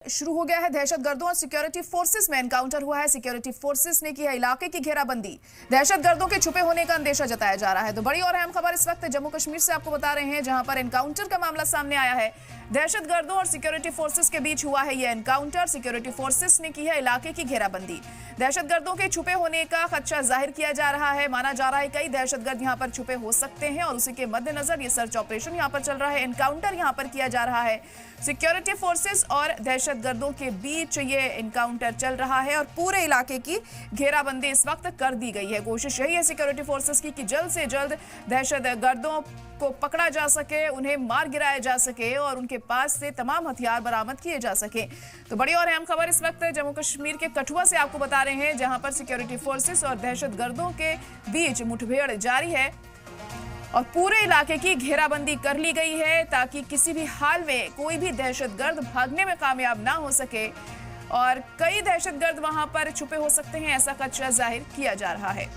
शुरू हो गया है। दहशतगर्दों और सिक्योरिटी फोर्सेस में एनकाउंटर हुआ है। सिक्योरिटी फोर्सेस ने की है इलाके की घेराबंदी। दहशतगर्दों के छुपे होने का अंदेशा जताया जा रहा है। तो बड़ी और अहम खबर इस वक्त जम्मू कश्मीर से आपको बता रहे हैं, जहां पर एनकाउंटर का मामला सामने आया है। दहशतगर्दों और सिक्योरिटी फोर्सेस के बीच हुआ है यह एनकाउंटर। सिक्योरिटी फोर्सेस ने की है इलाके की घेराबंदी। दहशतगर्दों के छुपे होने का खदशा जाहिर किया जा रहा है। माना जा रहा है कई दहशतगर्द यहां पर छुपे हो सकते हैं और उसी के मद्देनजर ये सर्च ऑपरेशन यहां पर चल रहा है। एनकाउंटर यहां पर किया जा रहा है। सिक्योरिटी फोर्सेस और दहशतगर्दों के बीच ये एनकाउंटर चल रहा है और पूरे इलाके की घेराबंदी इस वक्त कर दी गई है। कोशिश यही है सिक्योरिटी फोर्सेस की कि जल्द से जल्द दहशतगर्दों को पकड़ा जा सके, उन्हें मार गिराया जा सके और उनके पास से तमाम हथियार बरामद किए जा सके। तो बड़ी और अहम खबर इस वक्त जम्मू कश्मीर के कठुआ से आपको बता रहे हैं, जहां पर सिक्योरिटी फोर्सेस और दहशतगर्दों के बीच मुठभेड़ जारी है और पूरे इलाके की घेराबंदी कर ली गई है ताकि किसी भी हाल में कोई भी दहशतगर्द भागने में कामयाब ना हो सके। और कई दहशतगर्द वहां पर छुपे हो सकते हैं, ऐसा खदशा जाहिर किया जा रहा है।